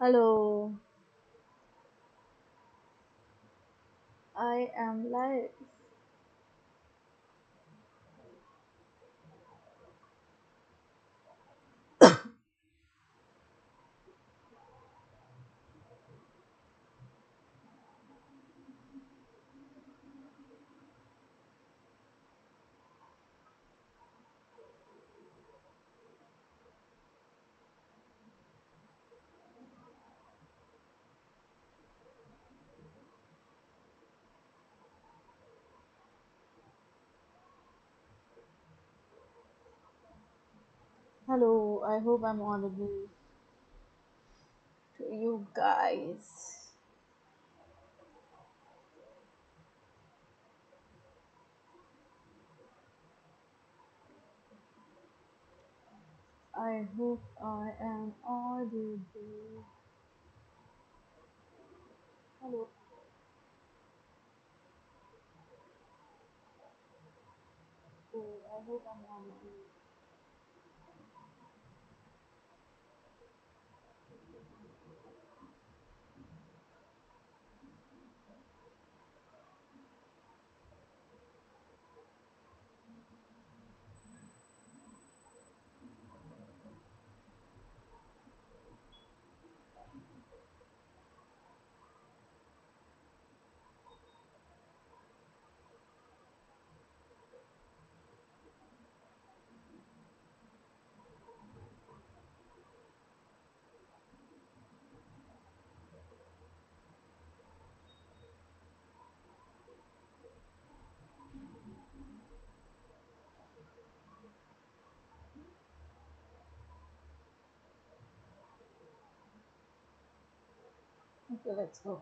Hello, I am live. Hello, I hope I'm audible to you guys. I hope I am audible. Hello, I hope I'm audible. Okay, let's go.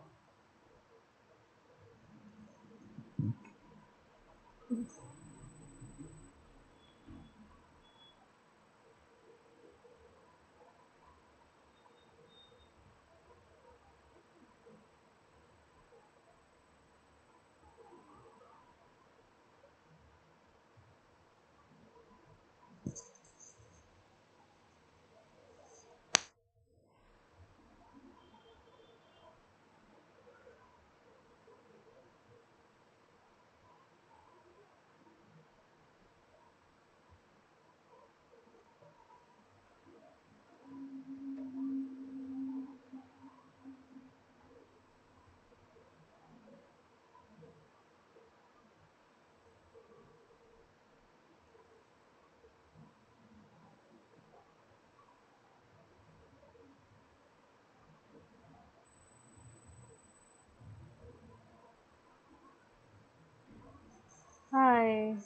Hi,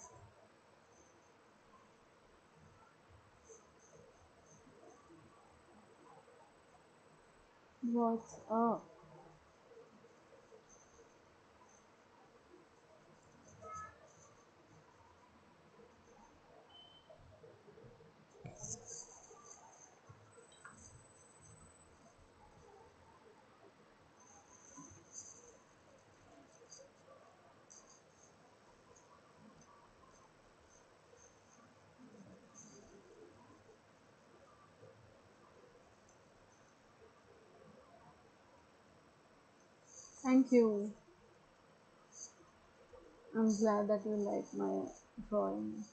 what's up? Thank you. I'm glad that you like my drawing.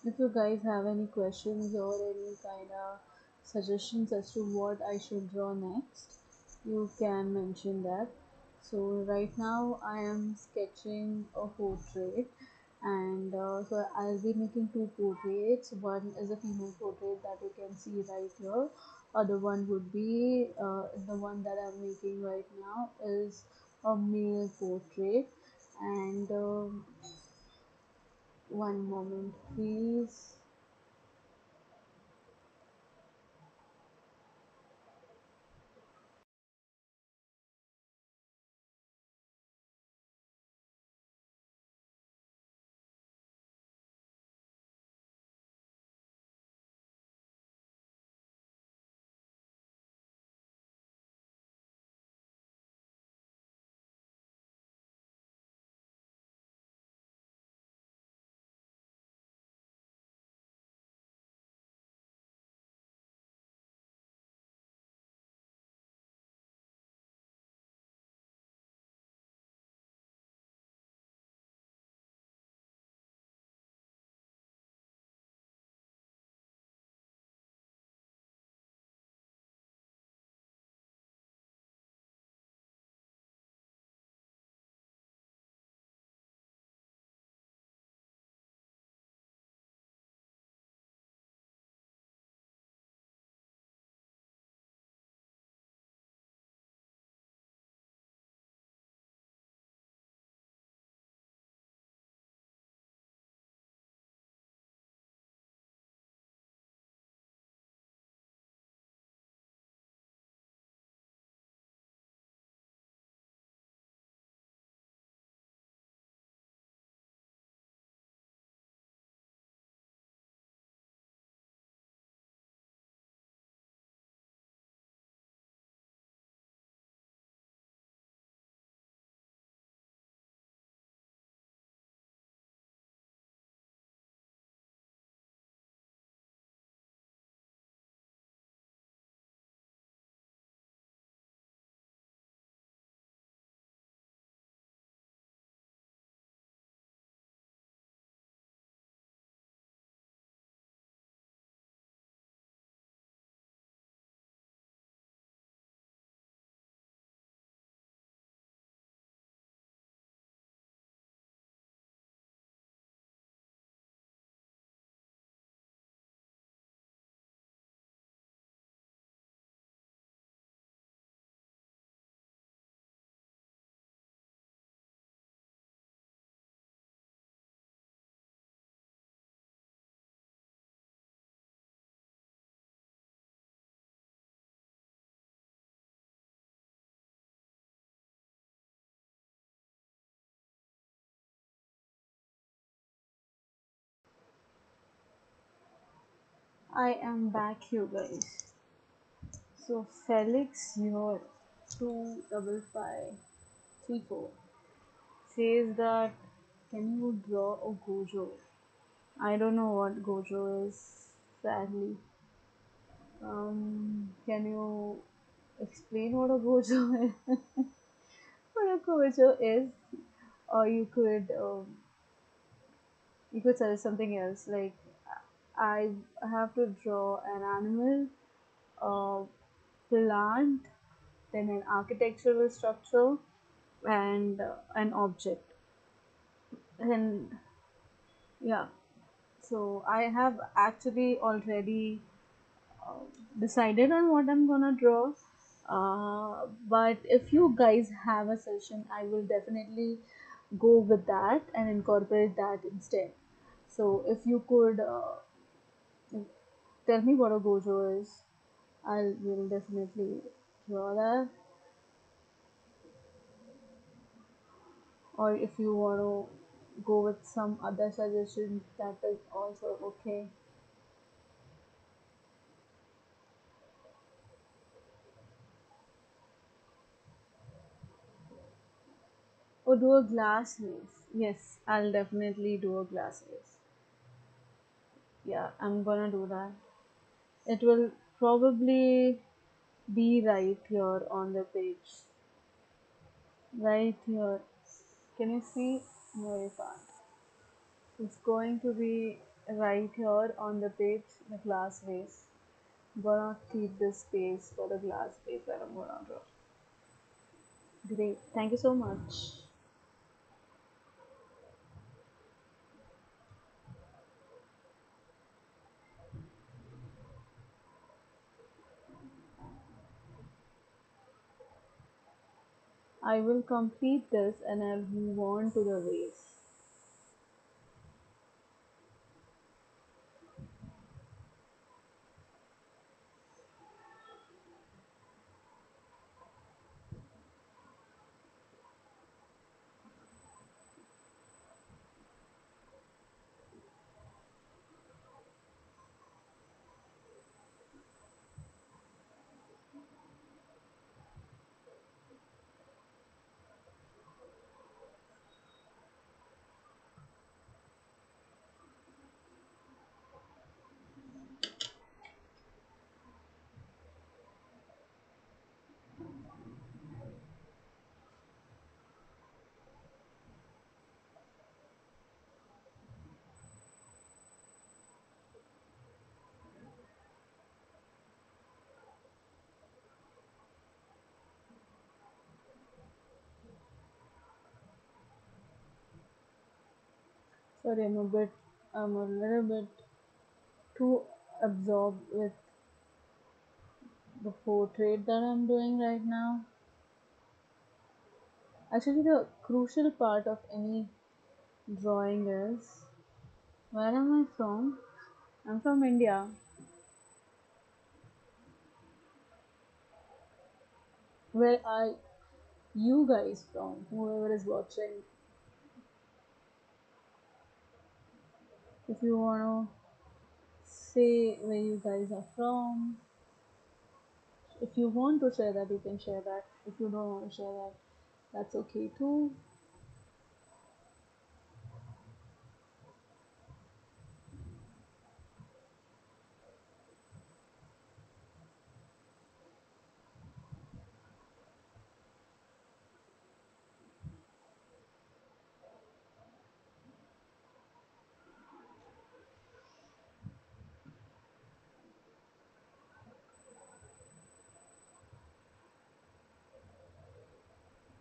If you guys have any questions or any kind of suggestions as to what I should draw next, you can mention that. So right now I am sketching a portrait, and so I'll be making two portraits. One is a female portrait that you can see right here. Other one would be the one that I'm making right now is a male portrait, and one moment please. I am back, you guys. So Felix, your 25534 says that can you draw a Gojo? I don't know what Gojo is, sadly. Can you explain what a Gojo is? What a Gojo is, or you could suggest something else. Like I have to draw an animal, a plant, then an architectural structure, and an object. And yeah, so I have actually already uh, decided on what I'm gonna draw. But if you guys have a session, I will definitely go with that and incorporate that instead. So if you could tell me what a gojo is, I will definitely draw that. Or if you want to go with some other suggestions, that is also okay. Or do a glass vase. Yes, I'll definitely do a glass vase. Yeah, I'm gonna do that. It will probably be right here on the page. Right here. Can you see? No, you can't. It's going to be right here on the page, the glass vase. I'm gonna keep this space for the glass vase that I'm gonna draw. Great. Thank you so much. I will complete this and I'll move on to the vase. Sorry, I'm a little bit too absorbed with the portrait that I'm doing right now. Actually, the crucial part of any drawing is where am I from? I'm from India. Where are you guys from? Whoever is watching, if you want to say where you guys are from, if you want to share that, you can share that. If you don't want to share that, that's okay too.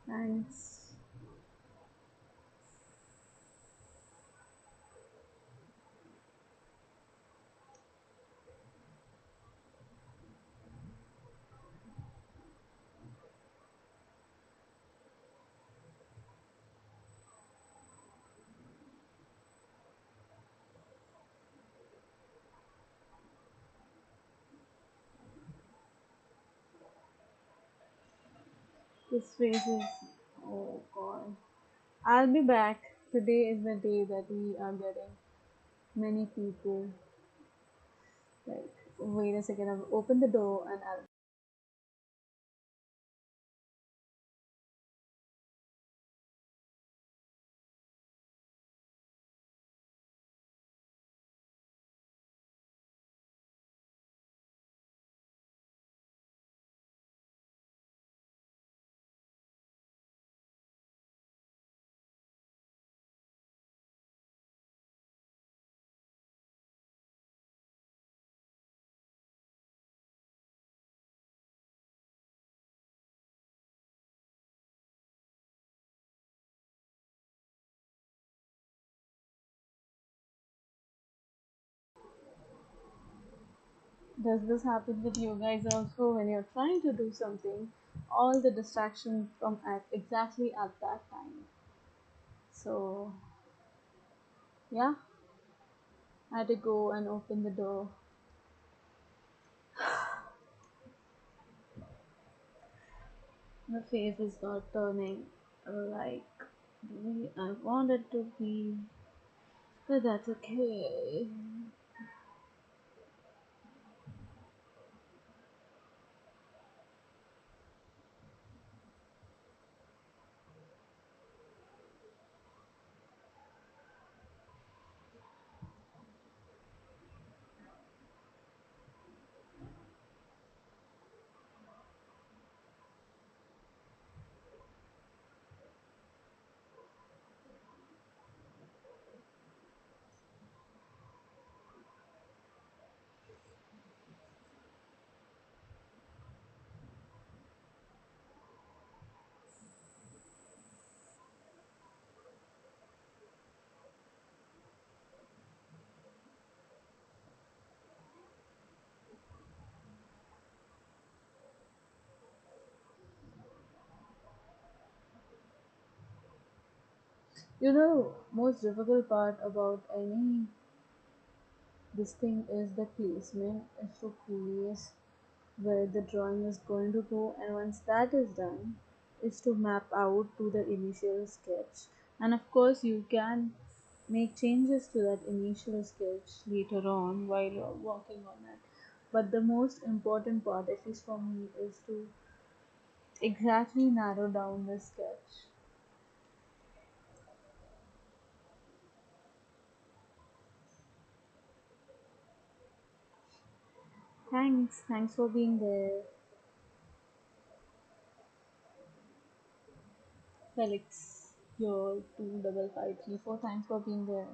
Thanks. This phase is, oh god. I'll be back. Today is the day that we are getting many people. Right. Wait a second, I'll open the door and I'll. Does this happen with you guys also when you're trying to do something? All the distractions come at exactly at that time. So, yeah, I had to go and open the door. My face is not turning like the way I want it to be, but that's okay. You know, most difficult part about any this thing is the placement, is to place where the drawing is going to go, and once that is done is to map out to the initial sketch. And of course you can make changes to that initial sketch later on while you're working on it, but the most important part, at least for me, is to exactly narrow down the sketch. Thanks for being there, Felix. Your 25534, thanks for being there.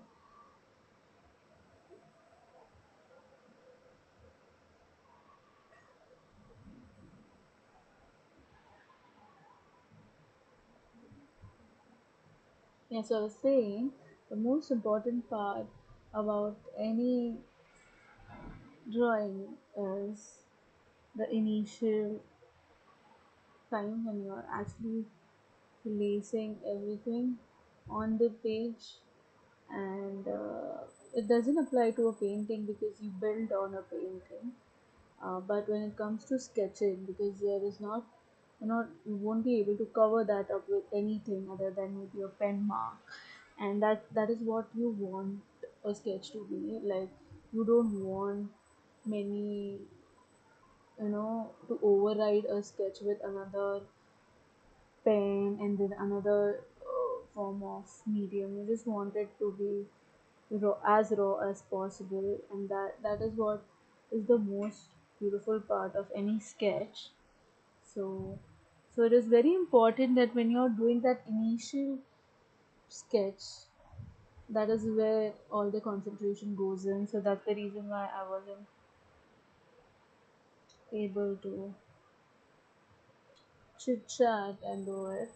Yes, I was saying the most important part about any drawing is the initial time when you're actually placing everything on the page, and it doesn't apply to a painting because you build on a painting. But when it comes to sketching, because there is not, you won't be able to cover that up with anything other than maybe a pen mark, and that is what you want a sketch to be like. You don't want many, to override a sketch with another pen and then another form of medium. You just want it to be raw as possible, and that is what is the most beautiful part of any sketch. So it is very important that when you're doing that initial sketch, that is where all the concentration goes in. So that's the reason why I wasn't able to chit chat and do it.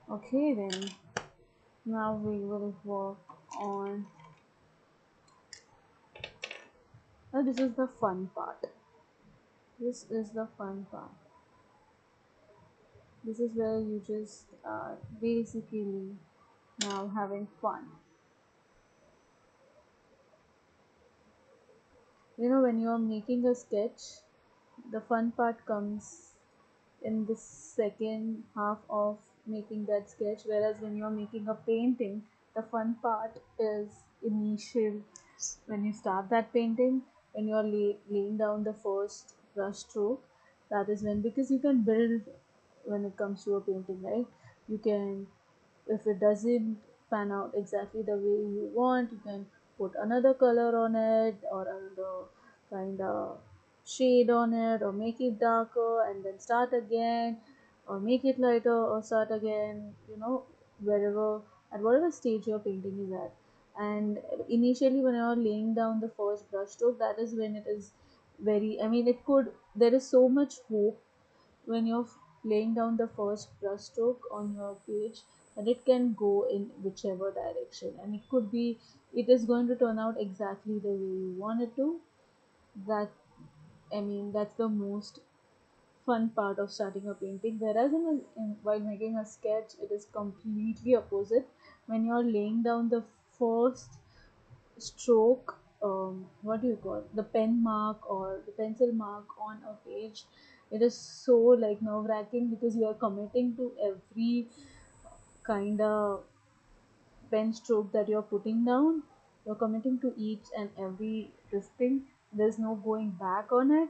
Okay, then now we will work on. Now this is the fun part. This is the fun part. This is where you just are basically now having fun. when you're making a sketch, the fun part comes in the second half of making that sketch, whereas when you're making a painting, the fun part is initial. When you start that painting, when you're laying down the first brush stroke, that is when, because you can build when it comes to a painting, right? You can, if it doesn't pan out exactly the way you want, you can put another color on it or another kind of shade on it, or make it darker and then start again, or make it lighter or start again, wherever, at whatever stage your painting is at. And initially when you're laying down the first brush stroke, that is when it is very, I mean, it could, there is so much hope when you're laying down the first brushstroke on your page, and it can go in whichever direction, and it could be, it is going to turn out exactly the way you want it to. That, I mean, that's the most fun part of starting a painting, whereas while making a sketch, it is completely opposite. When you're laying down the first stroke, what do you call, the pen mark or the pencil mark on a page, it is so like nerve wracking, because you are committing to every kind of pen stroke that you're putting down. You're committing to each and every this thing. There's no going back on it,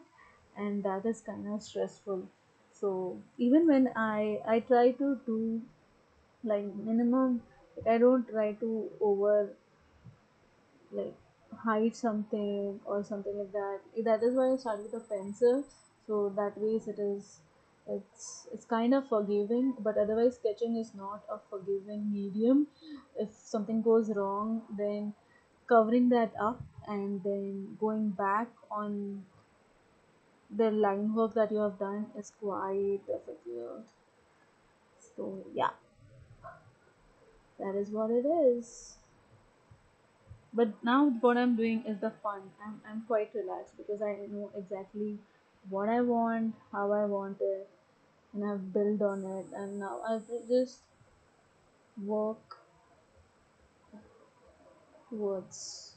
and that is kind of stressful. So even when I try to do like minimum, I don't try to over like hide something or something like that. That is why I started with a pencil. So that ways it is, it's kind of forgiving, but otherwise sketching is not a forgiving medium. If something goes wrong, then covering that up and then going back on the line work that you have done is quite difficult. So yeah, that is what it is. But now what I'm doing is the fun. I'm quite relaxed because I know exactly what I want, how I want it, and I've built on it, and now I just work towards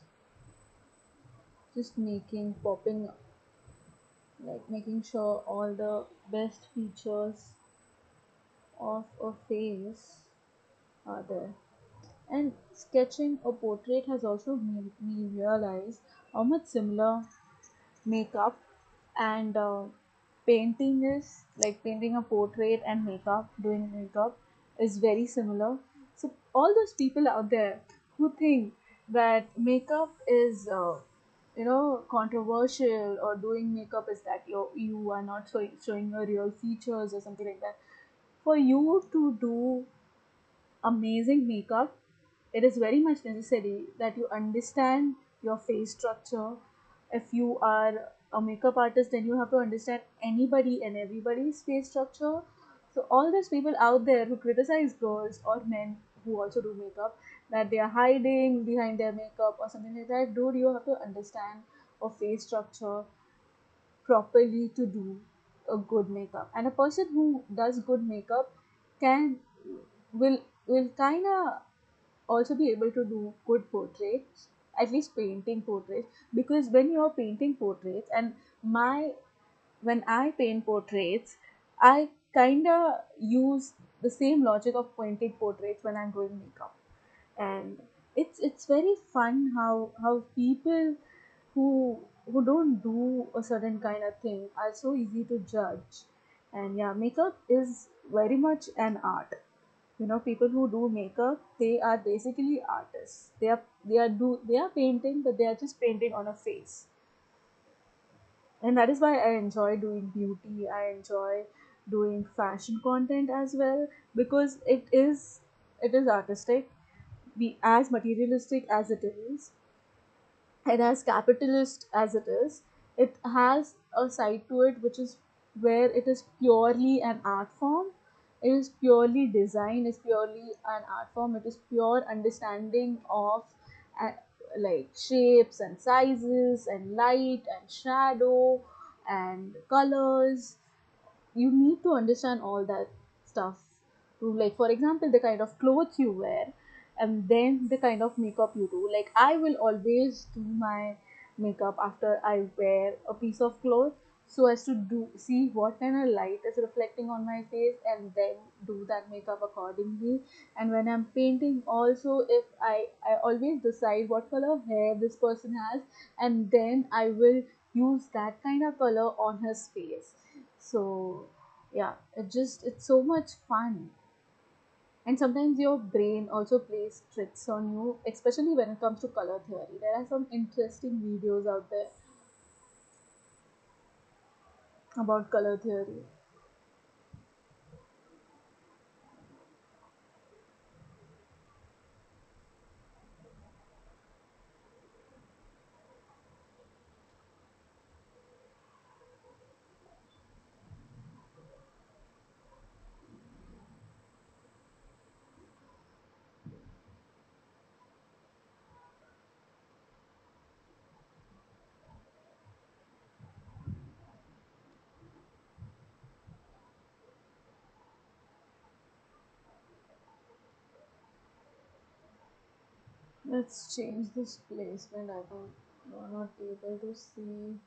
just making, popping, like making sure all the best features of a face are there. And sketching a portrait has also made me realize how much similar makeup and painting is, like painting a portrait and makeup, doing makeup is very similar. So all those people out there who think that makeup is controversial, or doing makeup is that you are not showing your real features or something like that, for you to do amazing makeup, it is very much necessary that you understand your face structure. If you are a makeup artist, then you have to understand anybody and everybody's face structure. So all those people out there who criticize girls or men who also do makeup, that they are hiding behind their makeup or something like that, dude, you have to understand a face structure properly to do a good makeup. And a person who does good makeup can will kind of also be able to do good portraits, at least painting portraits. Because when you're painting portraits, and my when I paint portraits, I kind of use the same logic of painting portraits when I'm doing makeup. And it's very fun how people who don't do a certain kind of thing are so easy to judge. And yeah, makeup is very much an art. People who do makeup, they are basically artists. They are painting, but they are just painting on a face. And that is why I enjoy doing beauty, I enjoy doing fashion content as well, because it is artistic, be as materialistic as it is, and as capitalist as it is, it has a side to it which is where it is purely an art form. It is purely design, it's purely an art form. It is pure understanding of uh, like shapes and sizes and light and shadow and colors. You need to understand all that stuff to, like, for example, the kind of clothes you wear, and then the kind of makeup you do. Like, I will always do my makeup after I wear a piece of cloth, so as to do see what kind of light is reflecting on my face and then do that makeup accordingly. And when I'm painting also, if I always decide what color hair this person has, and then I will use that kind of color on his face. So yeah, it's so much fun. And sometimes your brain also plays tricks on you, especially when it comes to color theory. There are some interesting videos out there about color theory. Let's change this placement. I think you're not able to see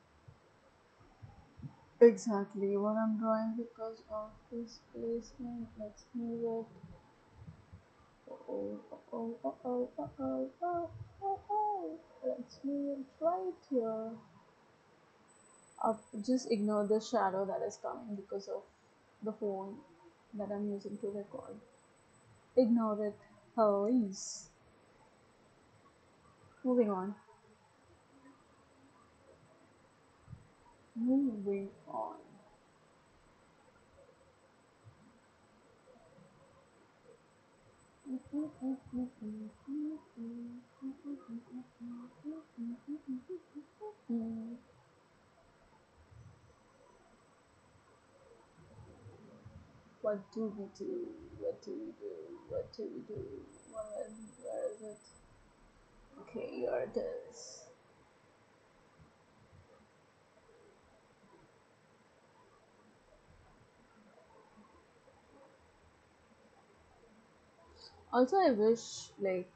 exactly what I'm drawing because of this placement. Let's move it. Oh, oh, oh, oh, oh, oh, oh, oh, oh. Let's move it right here. Up. Just ignore the shadow that is coming because of the phone that I'm using to record. Ignore it. Please. Moving on. Moving on. What do we do? What do we do? What do we do? Where is it? Okay, here it is. Also, I wish like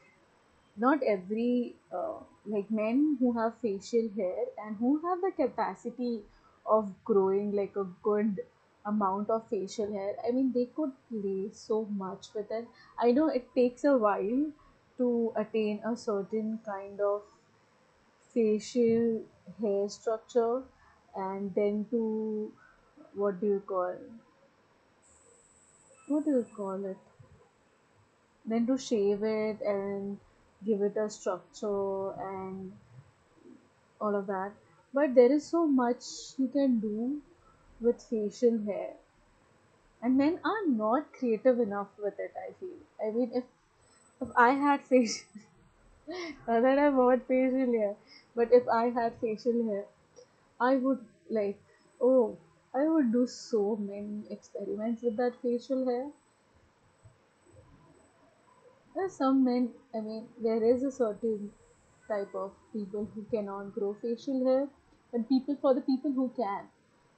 not every like men who have facial hair and who have the capacity of growing like a good amount of facial hair, I mean they could play so much with it. I know it takes a while to attain a certain kind of facial hair structure, and then to what do you call what do you call it then to shave it and give it a structure and all of that. But there is so much you can do with facial hair, and men are not creative enough with it. I feel. I mean, if I had facial, not that I want facial hair, but if I had facial hair, I would like, oh, I would do so many experiments with that facial hair. There's some men, I mean, there is a certain type of people who cannot grow facial hair, but for the people who can,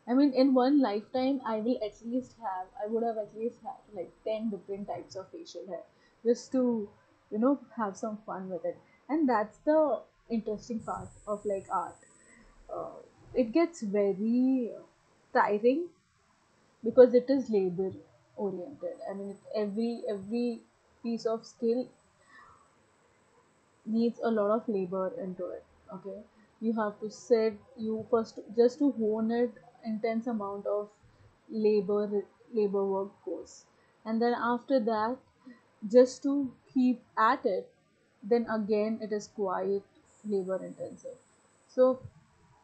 I mean, in one lifetime, I would have at least had like 10 different types of facial hair just to, have some fun with it. And that's the interesting part of like art. Uh, it gets very tiring because it is labor oriented. I mean, every piece of skill needs a lot of labor into it. Okay, you have to sit, you first just to hone it, intense amount of labor labor work goes, and then after that, just to keep at it, then again it is quite labor intensive. So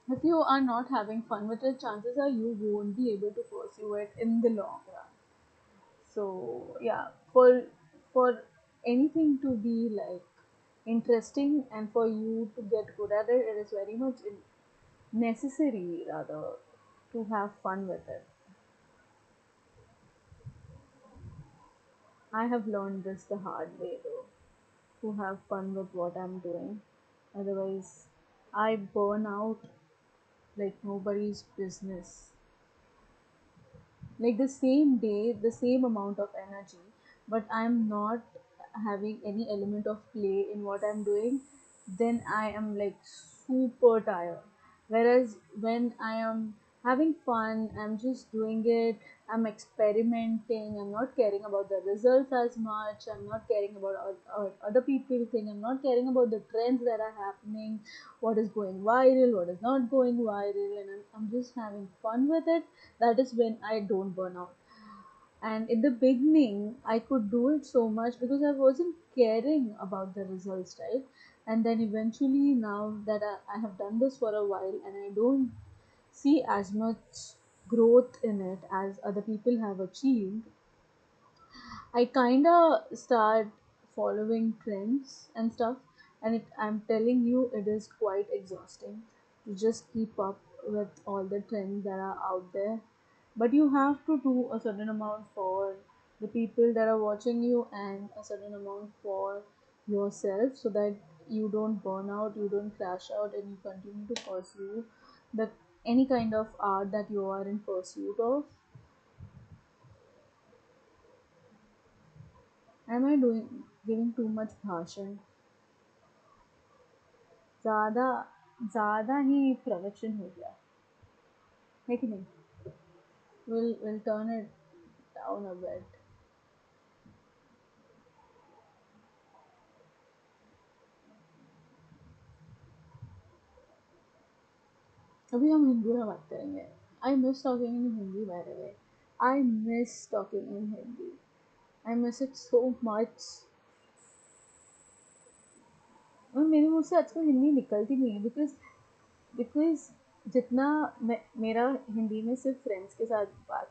if you are not having fun with it, chances are you won't be able to pursue it in the long run. So yeah, for anything to be like interesting and for you to get good at it, it is very much necessary rather to have fun with it. I have learned this the hard way though, to have fun with what I'm doing. Otherwise, I burn out like nobody's business. Like the same day, the same amount of energy, but I'm not having any element of play in what I'm doing, then I am like super tired. Whereas when I am having fun, I'm just doing it, I'm experimenting, I'm not caring about the results as much, I'm not caring about other people think, I'm not caring about the trends that are happening, what is going viral, what is not going viral, and I'm just having fun with it. That is when I don't burn out. And in the beginning I could do it so much because I wasn't caring about the results, right? And then eventually, now that I have done this for a while and I don't see as much growth in it as other people have achieved, I kind of start following trends and stuff, and I'm telling you, it is quite exhausting to just keep up with all the trends that are out there. But you have to do a certain amount for the people that are watching you and a certain amount for yourself so that you don't burn out, you don't crash out, and you continue to pursue the any kind of art that you are in pursuit of. Am I doing giving too much भाषण? ज़्यादा ज़्यादा ही प्रवचन हो गया है कि नहीं? We'll turn it down a bit. अभी हम हिंदी में बात करेंगे. I miss talking in Hindi, by the way. I miss talking in Hindi. I miss it so much. और मेरे मुंह से आजकल हिंदी निकलती नहीं है बिकॉज जितना मेरा हिंदी में सिर्फ फ्रेंड्स के साथ बात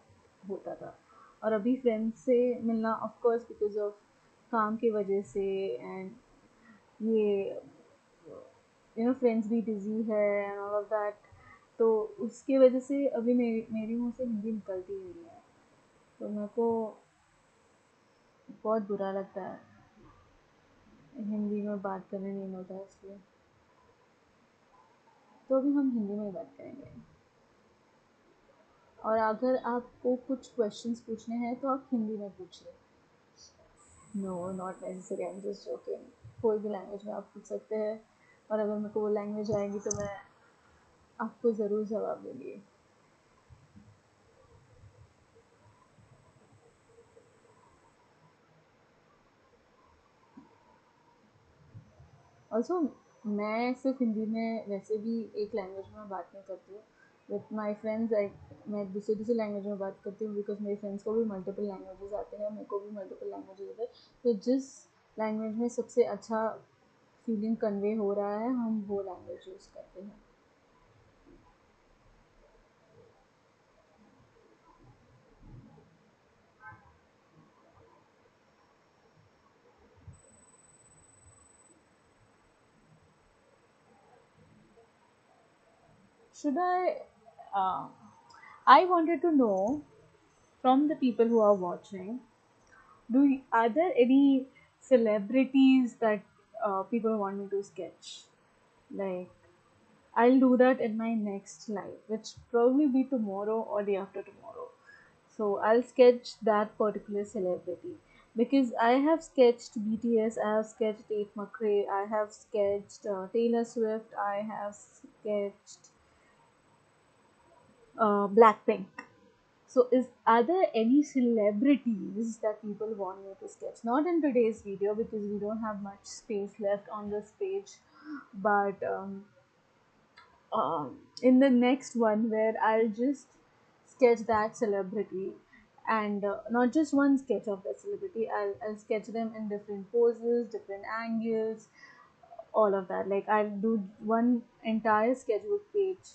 होता था, और अभी फ्रेंड्स से मिलना ऑफ कोर्स बिकॉज ऑफ काम की वजह से, एंड ये फ्रेंड्स भी बिजी है एंड ऑल ऑफ दैट, तो उसकी वजह से अभी मेरी मुंह से हिंदी निकलती ही नहीं है. तो मेरे को बहुत बुरा लगता है हिंदी में बात करने नहीं होता है इसलिए. तो अभी हम हिंदी में ही बात करेंगे. और अगर आपको कुछ क्वेश्चंस पूछने हैं तो आप हिंदी में पूछिए. No, not necessary, I am just joking. कोई भी लैंग्वेज में आप पूछ सकते हैं, और अगर मेरे को वो लैंग्वेज आएगी तो मैं आपको ज़रूर जवाब दूंगी. ऑल्सो मैं सिर्फ हिंदी में वैसे भी एक लैंग्वेज में बात नहीं करती हूँ. विथ माई फ्रेंड्स मैं दूसरी दूसरी लैंग्वेज में बात करती हूँ बिकॉज मेरे फ्रेंड्स को भी मल्टीपल लैंग्वेजेस आते हैं, मेरे को भी मल्टीपल लैंग्वेजेस आते हैं. तो जिस लैंग्वेज में सबसे अच्छा फीलिंग कन्वे हो रहा है हम वो लैंग्वेज यूज़ करते हैं. Should uh, I wanted to know from the people who are watching, are there any celebrities that people want me to sketch? Like, I'll do that in my next live, which probably be tomorrow or day after tomorrow. So I'll sketch that particular celebrity because I have sketched BTS, I have sketched Tate McRae, I have sketched Taylor Swift, I have sketched Blackpink. So, are there any celebrities that people want me to sketch? Not in today's video because we don't have much space left on this page, but in the next one where I'll just sketch that celebrity, and not just one sketch of that celebrity, I'll sketch them in different poses, different angles, all of that. Like, I'll do one entire sketchbook page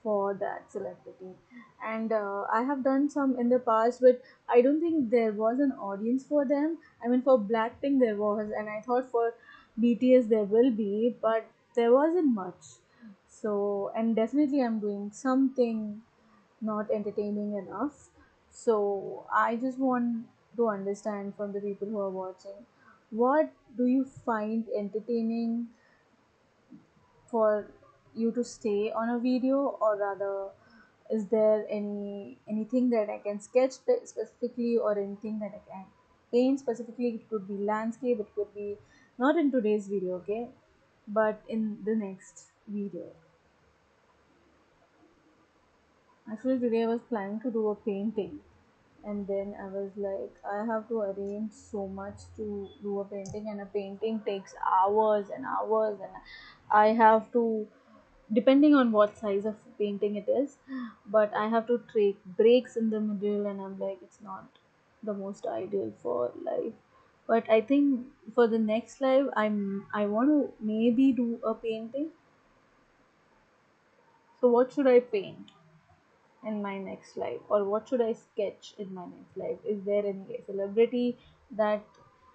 for that celebrity. And I have done some in the past, but I don't think there was an audience for them. I mean, for Blackpink there was, and I thought for BTS there will be, but there wasn't much. So, and definitely I'm doing something not entertaining enough. So I just want to understand from the people who are watching, what do you find entertaining for you to stay on a video, or rather, is there anything that I can sketch specifically, or anything that I can paint specifically? It could be landscape, it could be not in today's video, okay, but in the next. video. Actually, today I was planning to do a painting, and then I was like, I have to arrange so much to do a painting, and a painting takes hours and hours, and I have to, depending on what size of painting it is, but I have to take breaks in the middle, and I'm like, it's not the most ideal for life. But I think for the next live, I want to maybe do a painting. So what should I paint in my next life, or what should I sketch in my next life? Is there any celebrity that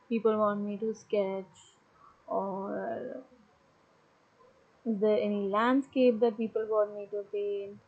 people want me to sketch, or is there any landscape that people want me to paint?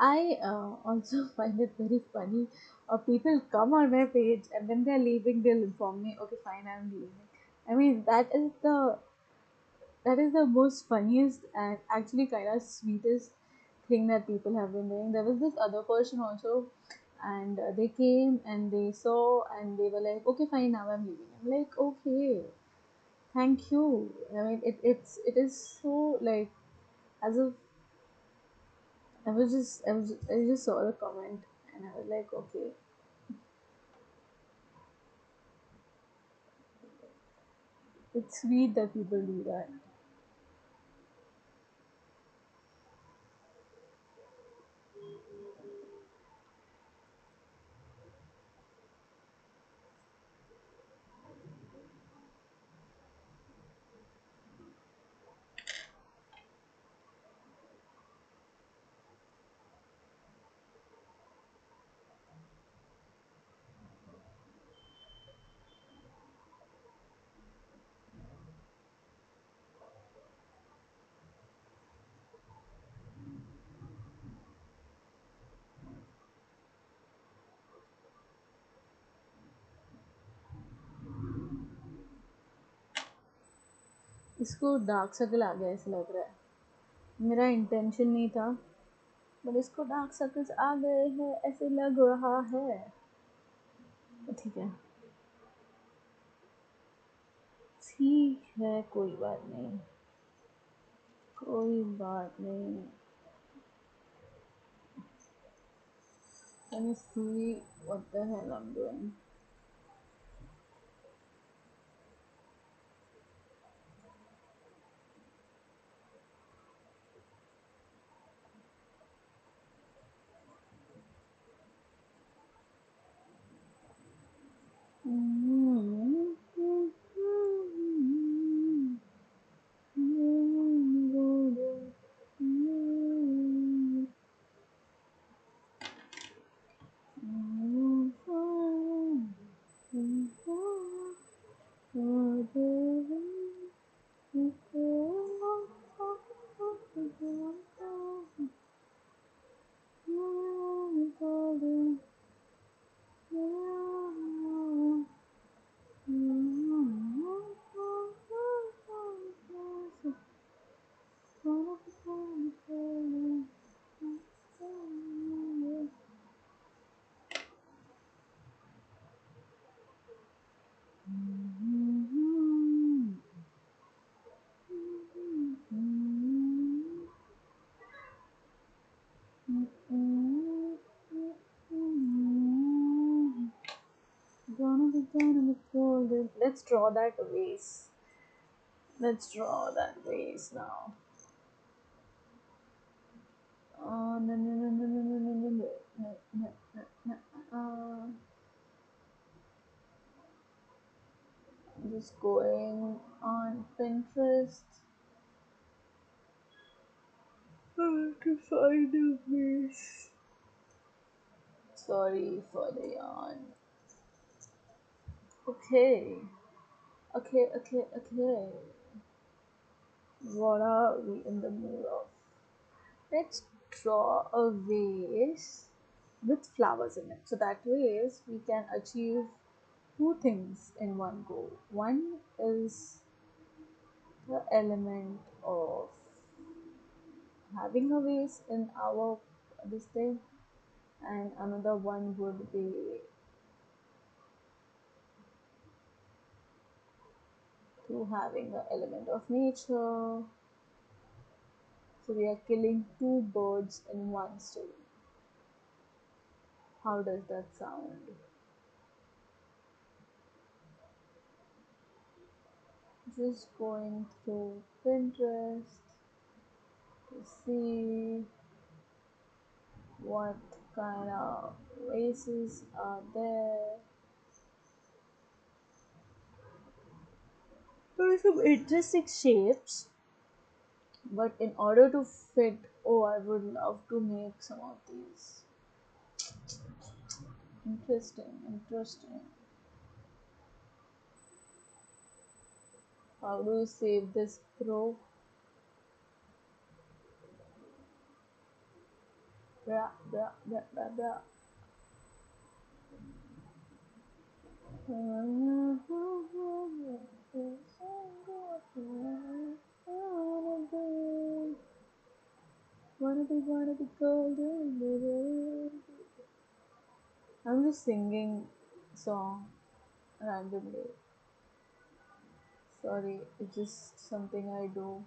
I also find it very funny. People come on my page and when they're leaving, they'll inform me, okay, fine, I'm leaving. I mean, that is the most funniest and actually kind of sweetest thing that people have been doing. There was this other person also, and they came and they saw and they were like, okay, fine, now I'm leaving. I'm like, okay, thank you. I mean, it is so like as if I just saw the comment and I was like, okay, it's sweet that people do that. इसको dark circle आ गया ऐसा लग रहा है, मेरा intention नहीं था, but इसको डार्क सर्कल्स आ गए हैं ऐसे लग रहा है। ठीक है। ठीक है, कोई बात नहीं, कोई बात नहीं. Let me see what the hell I'm doing. Gonna be golden. Let's draw that vase. Let's draw that vase now. No, no, no, no, no, no, no, no, no, no, no, no, no. Just going on Pinterest to find a vase. Sorry for the yawn. Okay, okay. What are we in the mood of? Let's draw a vase with flowers in it. So that ways we can achieve two things in one go. One is the element of having a vase in our this thing, and another one would be to having the element of nature. So we are killing two birds in one stone. How does that sound? Just going through Pinterest to see what kind of vases are there. There are some interesting shapes, but in order to fit, oh, I would love to make some of these. Interesting. How do you save this pro? Blah, blah, blah, blah, blah. Wanna be golden, baby. I'm just singing song randomly. Sorry, it's just something I do.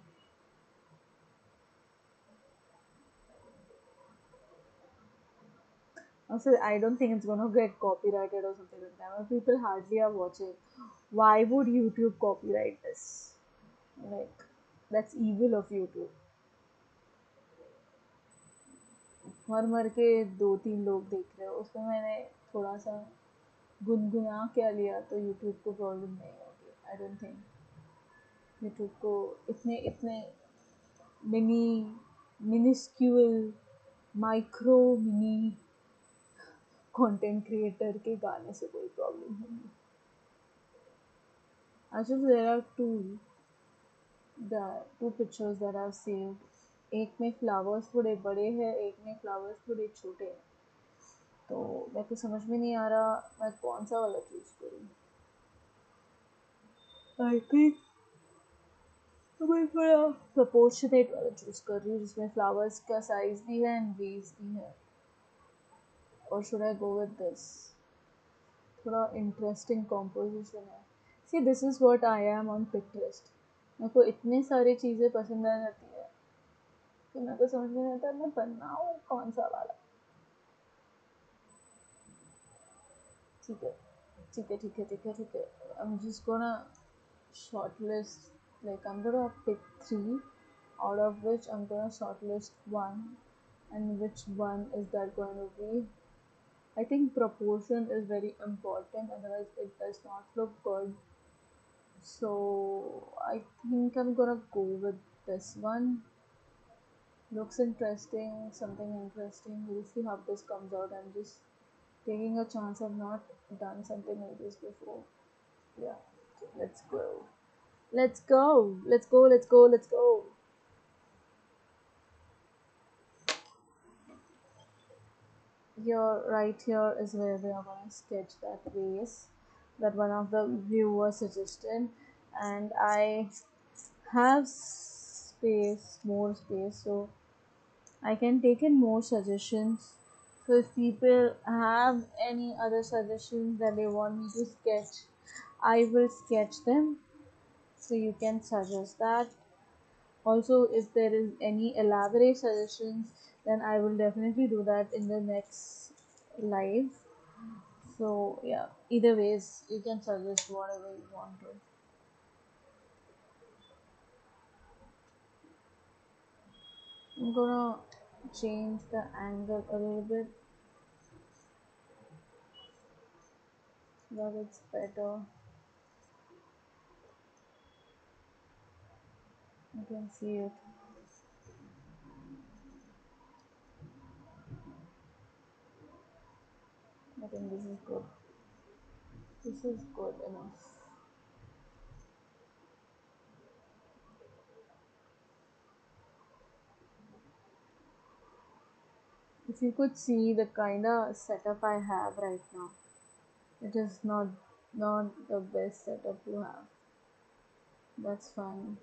Also, I don't think it's gonna get copyrighted or something like that. People hardly are watching. Why would YouTube copyright this? Like, that's evil of YouTube. मर मर के दो तीन लोग देख रहे हो, उसमें मैंने थोड़ा सा गुनगुना क्या लिया तो यूट्यूब को प्रॉब्लम नहीं होगी. आई डोंट थिंक यूट्यूब को इतने इतने mini miniscule micro mini content creator के गाने से कोई प्रॉब्लम होगी. अच्छा, there are two pictures that I have saved. एक में फ्लावर्स थोड़े बड़े हैं, एक में फ्लावर्स थोड़े छोटे हैं, तो मेरे को समझ में नहीं आ रहा मैं कौन सा वाला चूज करूँ. आई थिंक मैं थोड़ा प्रपोर्शनेट वाला चूज कर रही हूँ जिसमें फ्लावर्स का साइज भी है एंड वेज भी है. और should I go with this? थोड़ा इंटरेस्टिंग कॉम्पोजिशन है. See, this is what I am on Pinterest. मेरे को इतनी सारी चीज़ें पसंद आ जाती है कि मेरे को समझ में नहीं आता मैं बनाऊँ कौन सा वाला. ठीक है ठीक है ठीक है ठीक है ठीक है. I'm just gonna shortlist, like I'm gonna pick three, out of which I'm gonna shortlist one, and which one is that going to be? I think proportion is very important, otherwise it does not look good. So I think I'm gonna go with this one. Looks interesting, something interesting. We'll see how this comes out. I'm just taking a chance. I've not done something like this before. Yeah, so let's go. Let's go. Let's go. Let's go. Let's go. Here, right here is where we are gonna sketch that vase that one of the viewers suggested, and I have space, more space, so I can take in more suggestions. So if people have any other suggestions that they want me to sketch, I will sketch them. So you can suggest that. Also, if there is any elaborate suggestions, then I will definitely do that in the next live. So yeah, either ways, you can suggest whatever you want to. I'm gonna change the angle a little bit so that it's better. You can see it. I think this is good. This is good enough. If you could see the kind of setup I have right now, it is not the best setup to have. That's fine.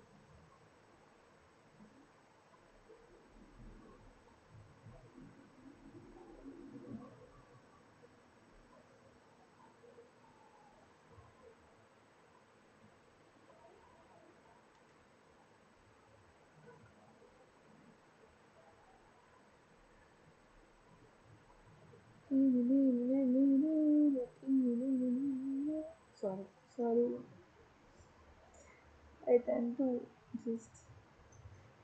Sorry, sorry. I tend to just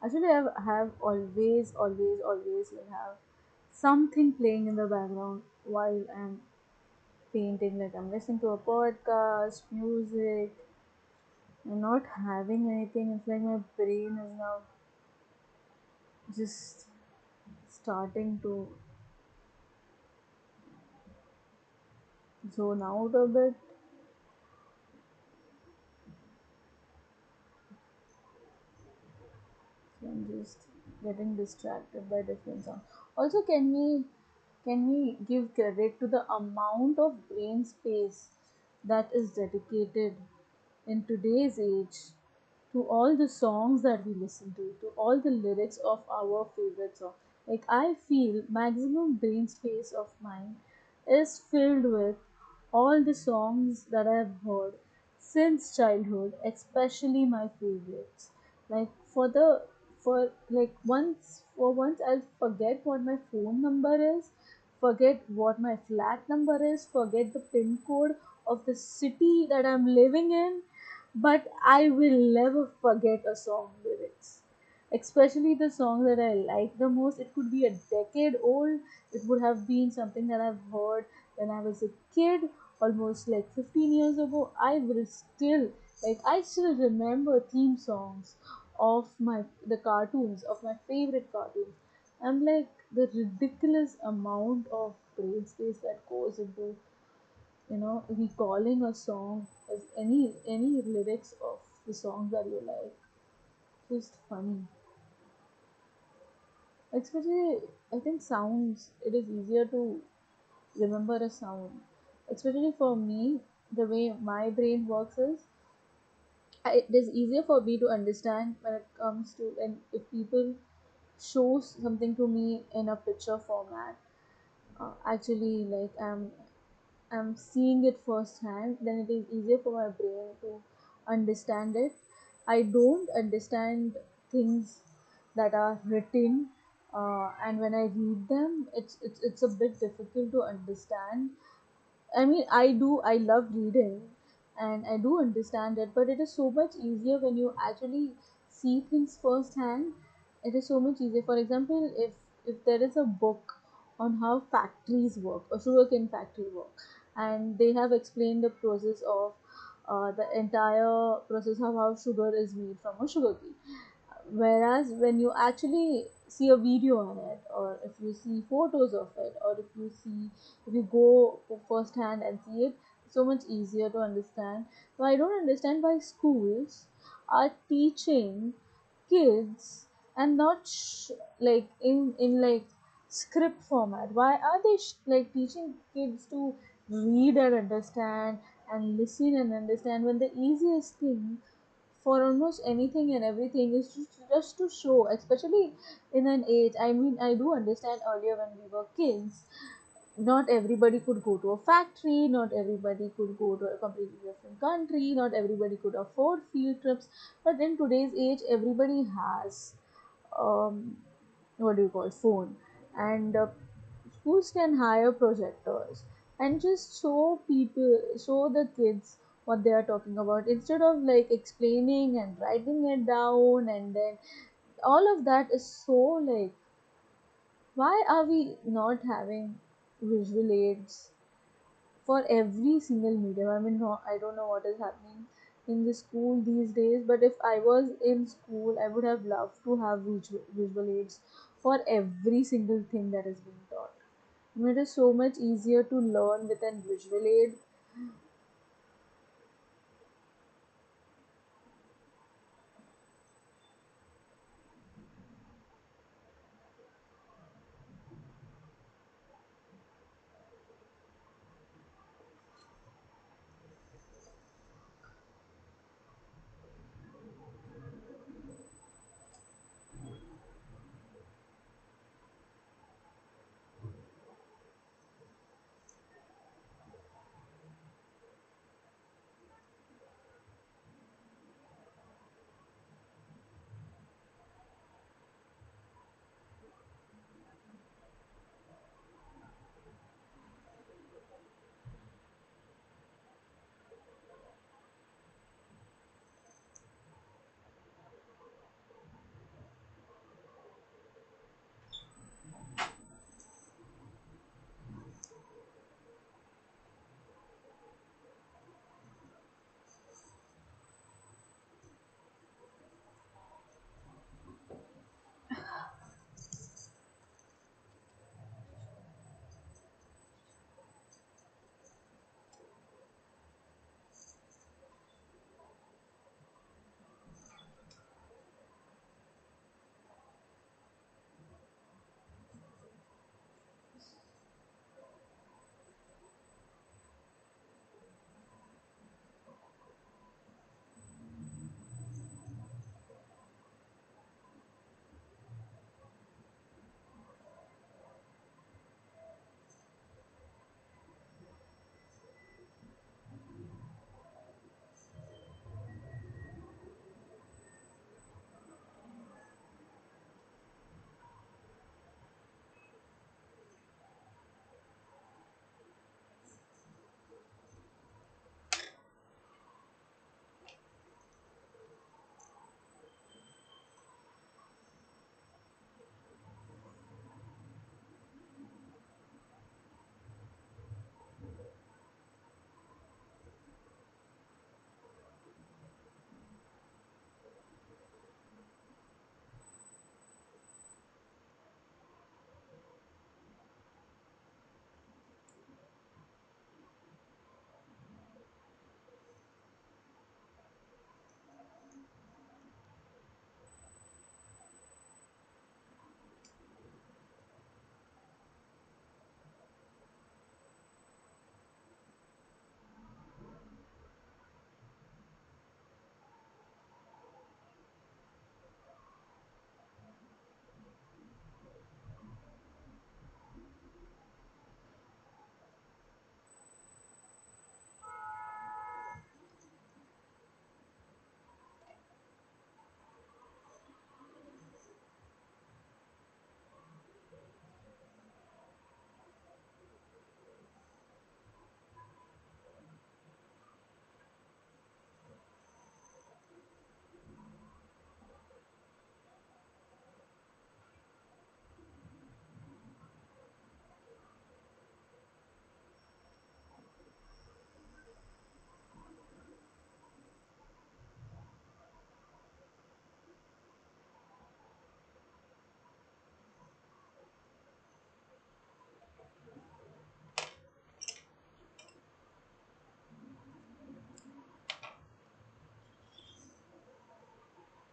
actually have always will have something playing in the background while I'm painting. Like I'm listening to a podcast, music, and not having anything. It's like my brain is now just starting to zone out a bit. So I'm just getting distracted by different sounds. Also, can we give credit to the amount of brain space that is dedicated in today's age to all the songs that we listen to all the lyrics of our favorite song. Like I feel maximum brain space of mine is filled with all the songs that I've heard since childhood, especially my favorites. Like for like once I'll forget what my phone number is, forget what my flat number is, forget the pin code of the city that I'm living in, but I will never forget a song lyrics. Especially the song that I like the most. It could be a decade old. It would have been something that I've heard when I was a kid, almost like 15 years ago. I still remember theme songs of the cartoons, of my favorite cartoons. I'm like the ridiculous amount of brain space that goes into recalling a song as any lyrics of the song that you like. Just funny. Especially, I think sounds. It is easier to remember a sound. Especially for me, the way my brain works is, it is easier for me to understand when it comes to, and if people show something to me in a picture format. Actually, like I'm seeing it firsthand, then it is easier for my brain to understand it. I don't understand things that are written, and when I read them, it's a bit difficult to understand. I mean, I love reading and I do understand it, but it is so much easier when you actually see things firsthand. It is so much easier. For example, if there is a book on how factories work, a sugarcane factory work, and they have explained the process of the entire process of how sugar is made from a sugarcane. Whereas when you actually see a video on it, or if you see photos of it, or if you go first hand and see it, it's so much easier to understand. So I don't understand why schools are teaching kids and not like in like script format. Why are they like teaching kids to read and understand and listen and understand, when the easiest thing for almost anything and everything is just to show, especially in an age. I mean, I do understand earlier when we were kids, not everybody could go to a factory, not everybody could go to a completely different country, not everybody could afford field trips. But in today's age, everybody has um, what do you call phone, and schools can hire projectors and just show the kids what they are talking about, instead of like explaining and writing it down. And then all of that is so like, why are we not having visual aids for every single medium? I mean, no, I don't know what is happening in the school these days, but if I was in school, I would have loved to have visual aids for every single thing that is being taught. I mean, it is so much easier to learn with a visual aid.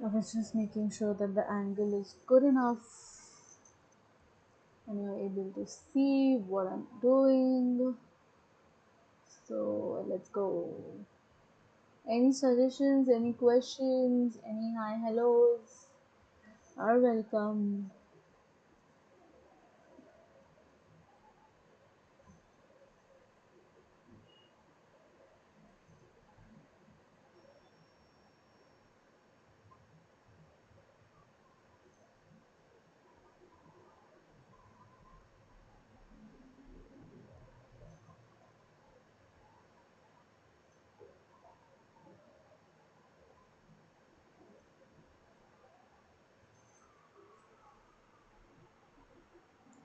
I was just making sure that the angle is good enough and you're able to see what I'm doing. So let's go. Any suggestions, any questions, any hi hellos are welcome.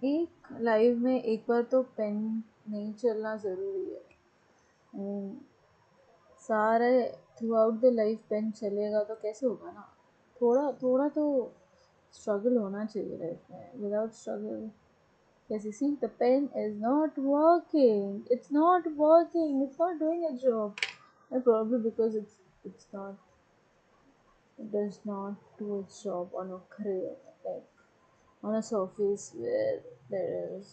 एक live में एक बार तो pen नहीं चलना ज़रूरी है. I mean, सारे throughout the life pen चलेगा तो कैसे होगा ना. थोड़ा थोड़ा तो स्ट्रगल होना चाहिए लाइफ में. विदाउट स्ट्रगल कैसे. See the pen is not working. It's not doing its job. And probably because it does not do its job on a crayon, like on a surface where there is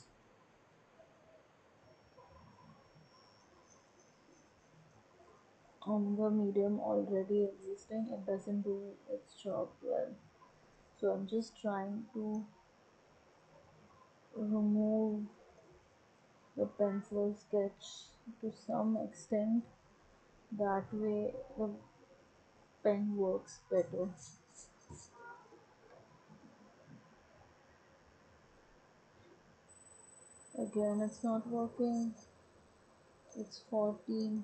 the medium already existing. It doesn't do its job well. So I'm just trying to remove the pencil sketch to some extent. That way the pen works better. Again, it's not working. It's 14.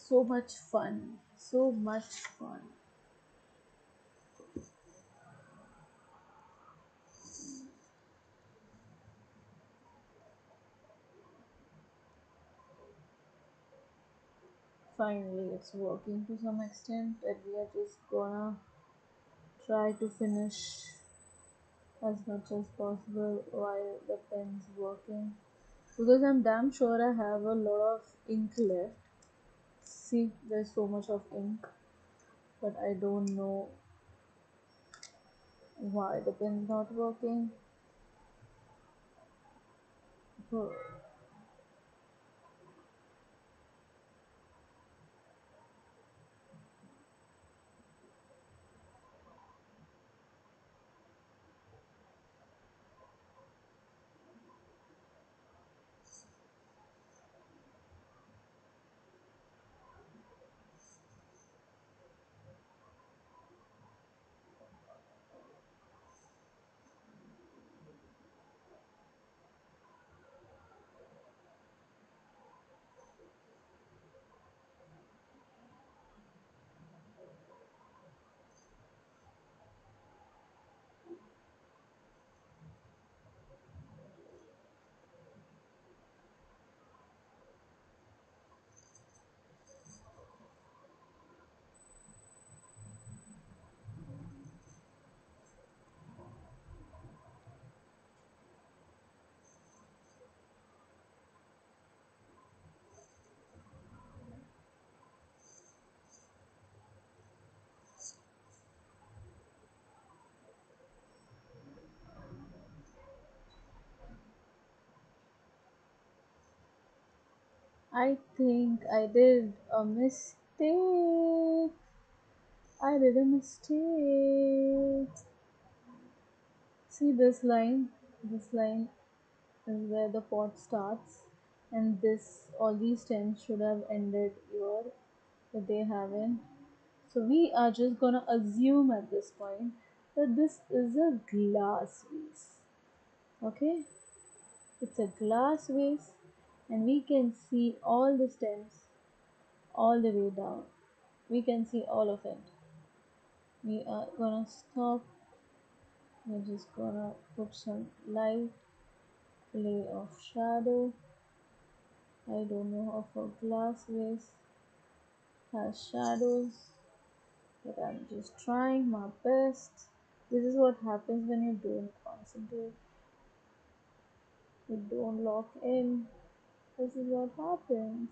So much fun. So much fun. Finally, it's working to some extent, and we are just gonna try to finish as much as possible while the pen's working. Because I'm damn sure I have a lot of ink left. See, there's so much of ink, but I don't know why the pen's not working. So, I think I did a mistake. I did a mistake. See this line? This line is where the pot starts, and this all these stems should have ended here, but they haven't. So we are just gonna assume at this point that this is a glass vase. Okay? It's a glass vase, and we can see all the stems all the way down. We can see all of it. We are gonna stop. We're just gonna put some light, play of shadow. I don't know if a glass vase has shadows. but I'm just trying my best. This is what happens when you don't concentrate, you don't lock in. This is what happens.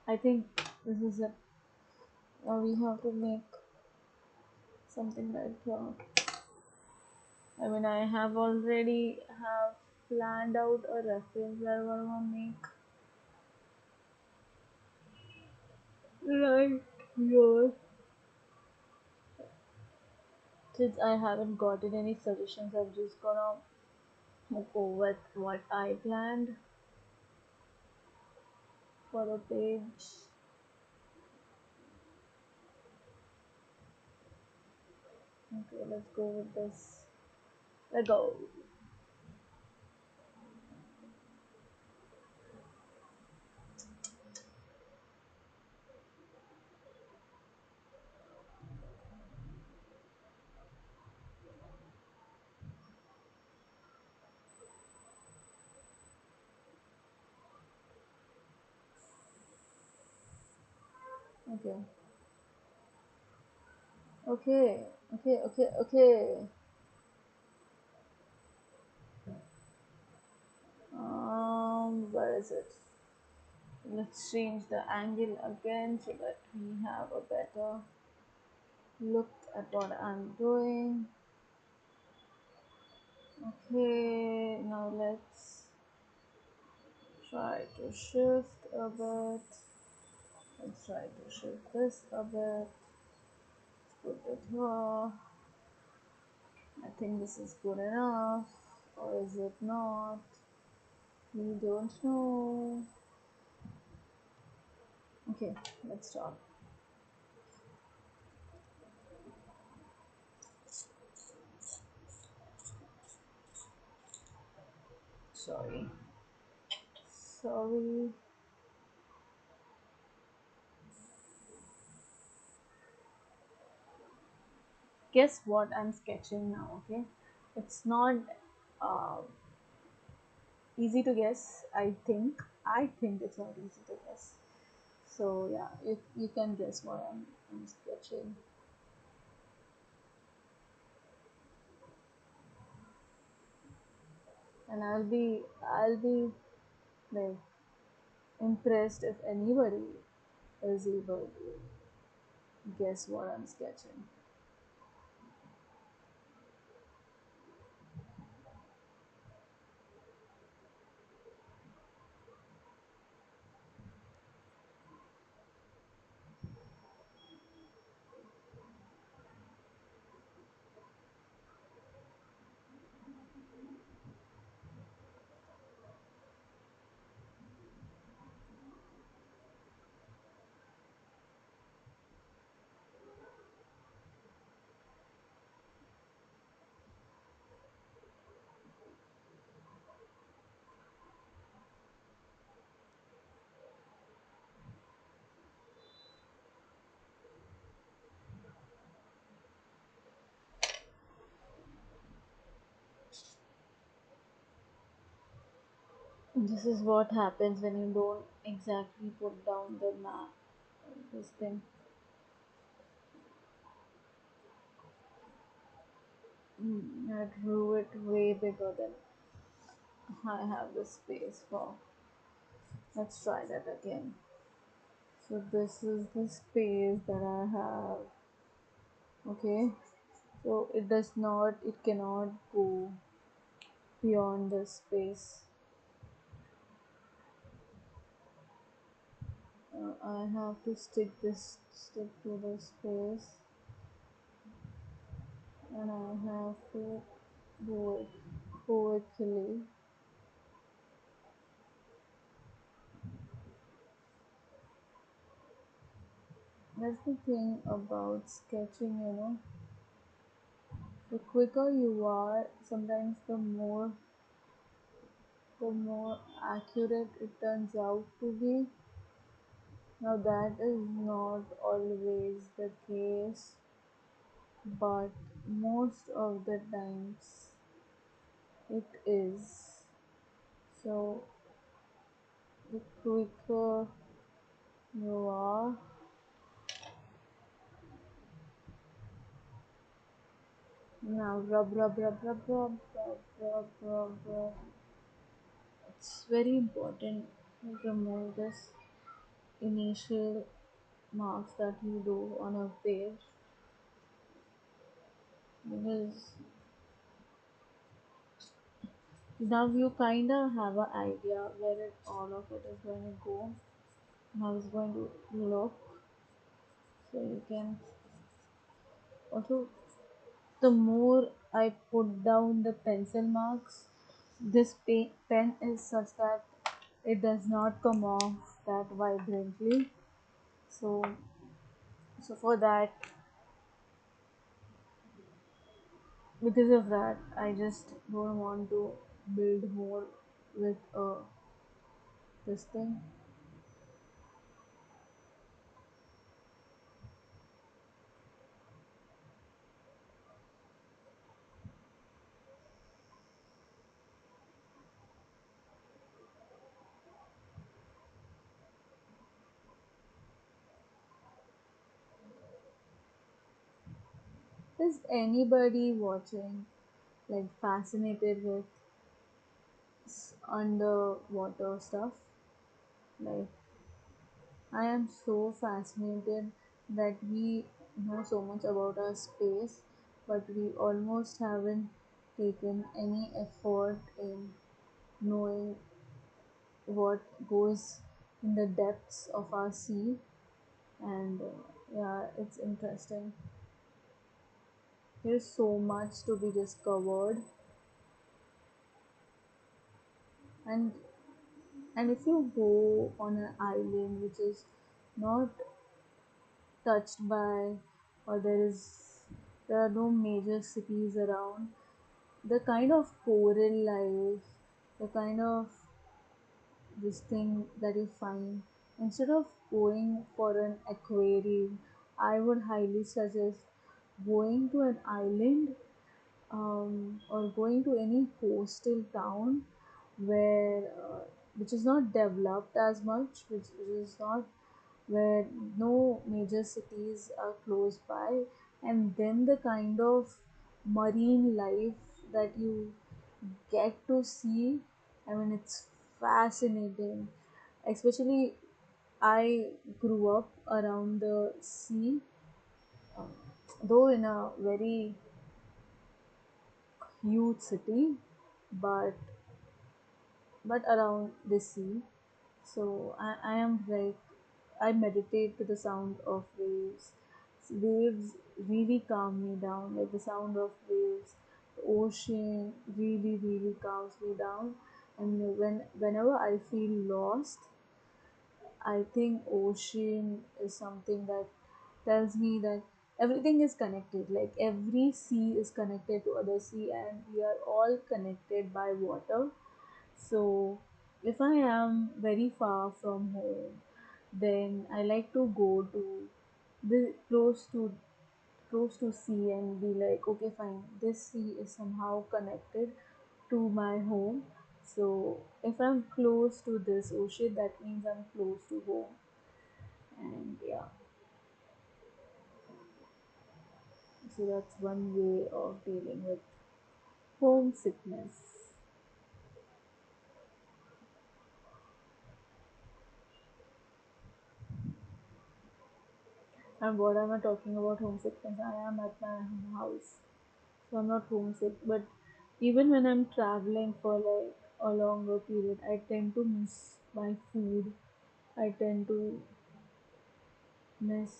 I think this is it. Now we have to make something like I mean, I have already have planned out a reference that I wanna make right here. Since I haven't gotten any suggestions, I'm just gonna go with what I planned for the page. Okay, let's go with this. Let's go. Okay. Okay. Okay. Okay. Okay. Where is it? Let's change the angle again so that we have a better look at what I'm doing. Okay, now let's try to shift a bit. Let's try to shift this a bit. Let's put it here. I think this is good enough. Or is it not? We don't know. Okay, let's start. Sorry. Sorry. Guess what I'm sketching now, okay? It's not uh, easy to guess, I think. I think it's not easy to guess. So yeah, you can guess what I'm sketching. And I'll be like impressed if anybody is able to guess what I'm sketching. This is what happens when you don't exactly put down the map. This thing. I drew it way bigger than I have the space for. Let's try that again. So this is the space that I have. Okay. So it cannot go beyond this space. I have to stick to the space, and I have to do it quickly. That's the thing about sketching, the quicker you are, sometimes the more accurate it turns out to be. Now that is not always the case, but most of the times it is. So the quicker you are, now rub. It's very important to remove this initial marks that you do on a page, because now you kind of have an idea where all of it is going to go, how it's going to look. So you can also, the more I put down the pencil marks, this pen is such that it does not come off that vibrantly. So, so for that, because of that, I just don't want to build more with this thing. Is anybody watching like fascinated with underwater stuff? Like, I am so fascinated that we know so much about our space, but we almost haven't taken any effort in knowing what goes in the depths of our sea. And yeah, it's interesting. There's so much to be discovered, and if you go on an island which is not touched by, or there are no major cities around, the kind of coral life the kind of this thing that you find. Instead of going for an aquarium, I would highly suggest going to an island, or going to any coastal town where which is not developed as much, which is not, where no major cities are close by, and then the kind of marine life that you get to see, I mean, it's fascinating. Especially, I grew up around the sea, um, though in a very huge city, but around the sea. So I am like, I meditate to the sound of waves. Waves really calm me down, like the sound of waves. The ocean really calms me down. And whenever I feel lost, I think ocean is something that tells me that everything is connected. Like every sea is connected to other sea, and we are all connected by water. So if I am very far from home, then I like to go to the close to sea and be like, okay, fine, this sea is somehow connected to my home. So if I'm close to this ocean, that means I'm close to home. And yeah, so that's one way of dealing with homesickness. And what am I talking about homesickness? I am at my house, so I'm not homesick. But even when I'm traveling for like a longer period, I tend to miss my food. I tend to miss.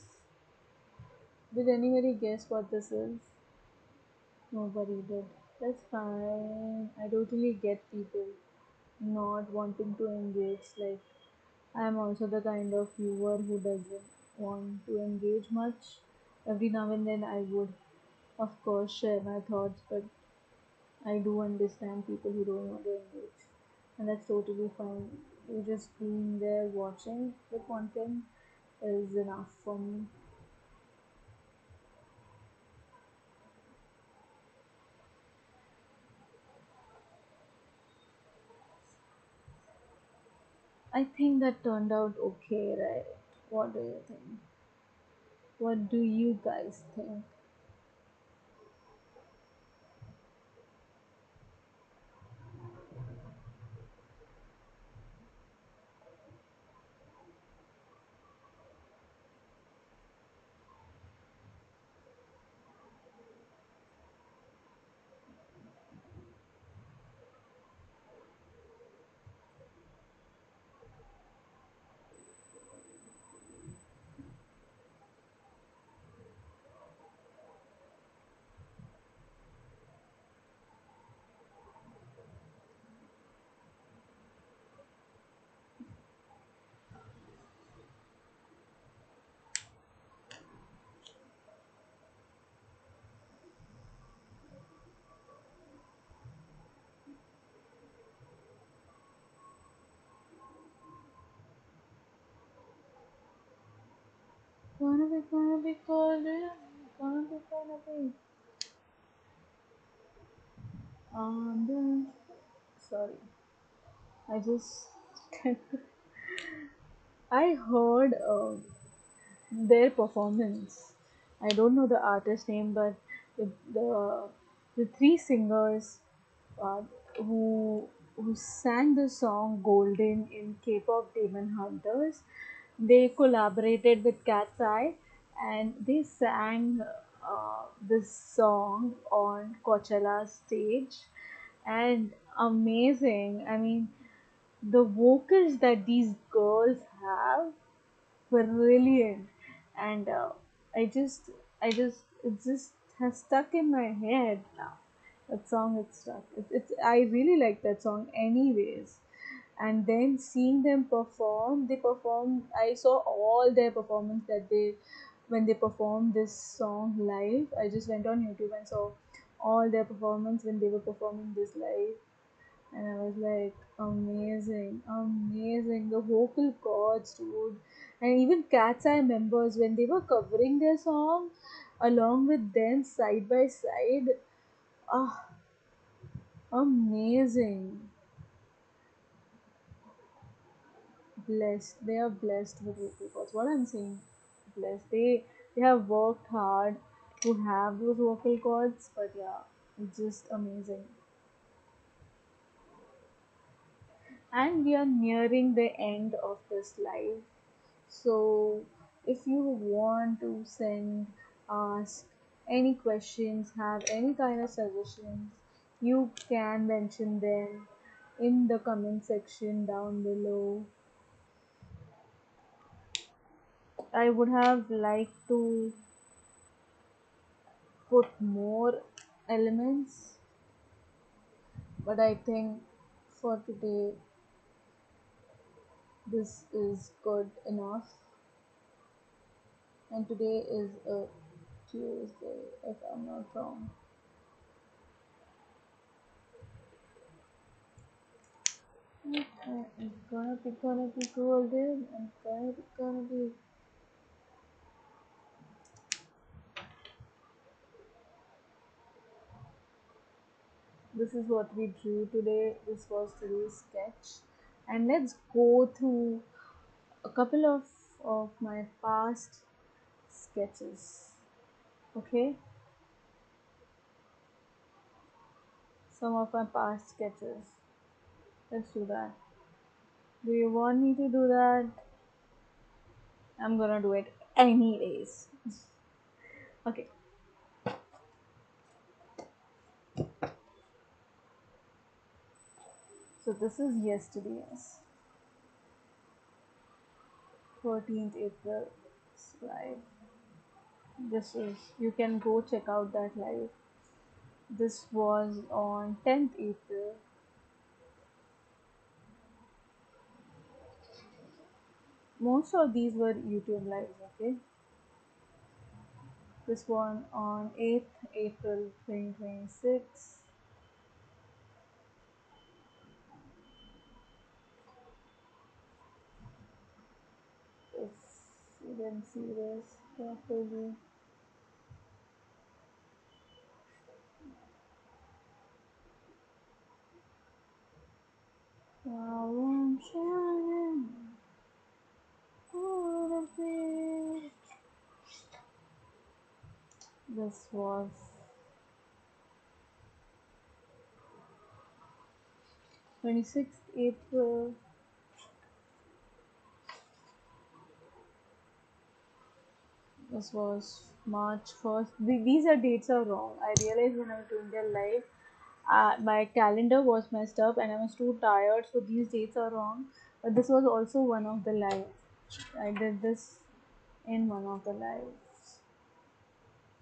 Did anybody guess what this is? Nobody did. That's fine. I totally get people not wanting to engage. Like, I'm also the kind of viewer who doesn't want to engage much. Every now and then I would, of course, share my thoughts, but I do understand people who don't want to engage, and that's totally fine. You just being there watching the content is enough for me. I think that turned out okay, right? What do you think? What do you guys think? Gonna be golden, gonna be on the. Sorry, I just. I heard their performance. I don't know the artist name, but the, the three singers uh, who sang the song "Golden" in K-pop Demon Hunters, they collaborated with Cat's Eye, and they sang this song on Coachella stage, and amazing. I mean, the vocals that these girls have, brilliant. And I just it just has stuck in my head now. That song is stuck. It's I really like that song anyways. And then seeing them perform, they perform, I saw all their performance that they, when they performed this song live. I just went on YouTube and saw all their performance when they were performing this live, and I was like, amazing, amazing. The vocal cords, dude. And even Cat's Eye members, when they were covering their song along with them side by side, ah, amazing. Blessed. They are blessed with vocal cords. What I'm saying, blessed. They have worked hard to have those vocal cords, but yeah, it's just amazing. And we are nearing the end of this live. So, if you want to send, ask any questions, have any kind of suggestions, you can mention them in the comment section down below. I would have liked to put more elements, but I think for today this is good enough. And today is a Tuesday, if I'm not wrong. It's gonna be golden and gonna be. This is what we drew today. This was today's sketch, and let's go through a couple of my past sketches. Okay, some of my past sketches. Let's do that. Do you want me to do that? I'm gonna do it anyways. Okay, so this is yesterday's 14th April live. This is, you can go check out that live. This was on 10th April. Most of these were YouTube lives, okay? This one on 8th April 2026. If you didn't see this properly, now I'm shining for the beach. This was 26th April. This was March 1st. These are dates are wrong. I realized when I was doing their live, my calendar was messed up and I was too tired, so these dates are wrong. But this was also one of the live. I did this in one of the lives.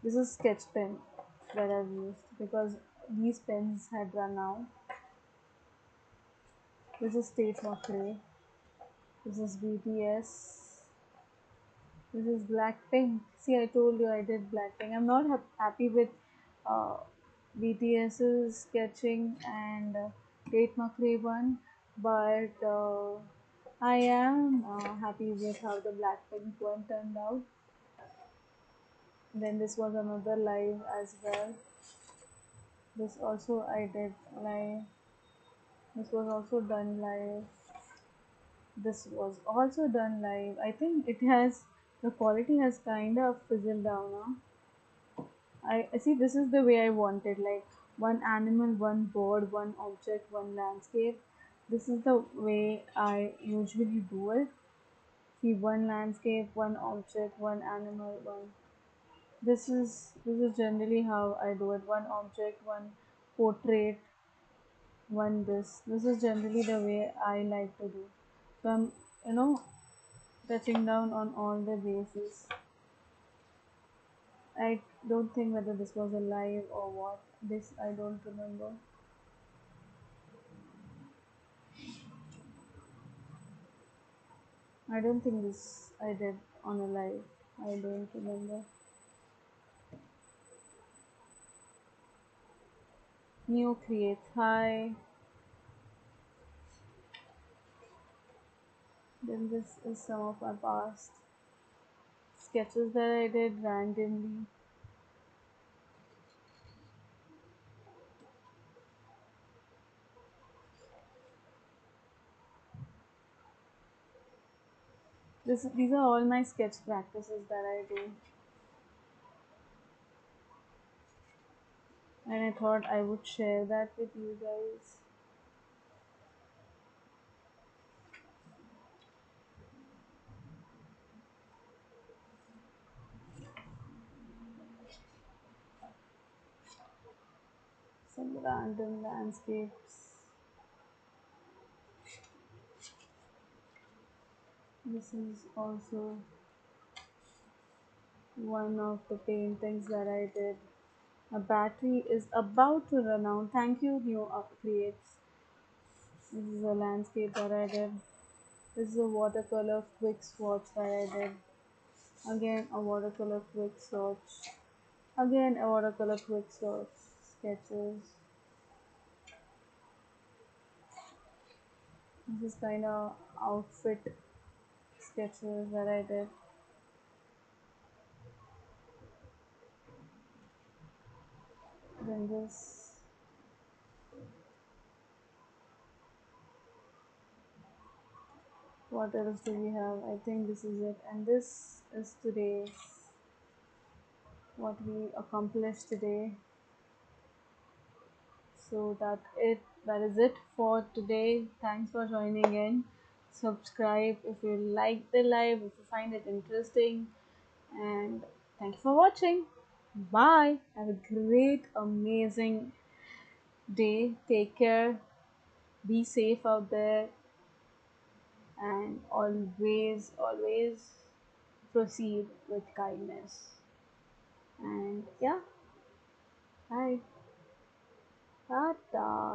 This is sketch pen that I've used because these pens had run out. This is State McRae. This is BTS. This is Blackpink. See, I told you I did Blackpink. I'm not happy with uh, BTS's sketching and Tate McRae one, but I am happy with how the Blackpink one turned out. Then this was another live as well. This also I did live. This was also done live. This was also done live. I think it has, the quality has kind of fizzled down now. I see, this is the way I wanted, like one animal, one bird, one object, one landscape. This is the way I usually do it. See, one landscape, one object, one animal, one. This is generally how I do it. One object, one portrait, one this. This is generally the way I like to do. So I'm, you know, touching down on all the bases. I don't think whether this was a live or what. This I don't remember. I don't think this I did on a live. I don't remember. Neo creates. Hi. Then this is some of my past sketches that I did randomly. These are all my sketch practices that I do, and I thought I would share that with you guys. Some random landscapes. This is also one of the paintings that I did. A battery is about to run out. Thank you, New Creates. This is a landscape that I did. This is a watercolor quick swatch that I did. Again, a watercolor quick swatch. Again, a watercolor quick swatch. Sketches. This is kind of outfit sketches that I did. Then this. What else do we have? I think this is it. And this is today's what we accomplished today. So that is it for today. Thanks for joining in. Subscribe if you like the live, if you find it interesting, and thank you for watching. Bye. Have a great, amazing day. Take care. Be safe out there, and always proceed with kindness. And yeah, bye. Tata.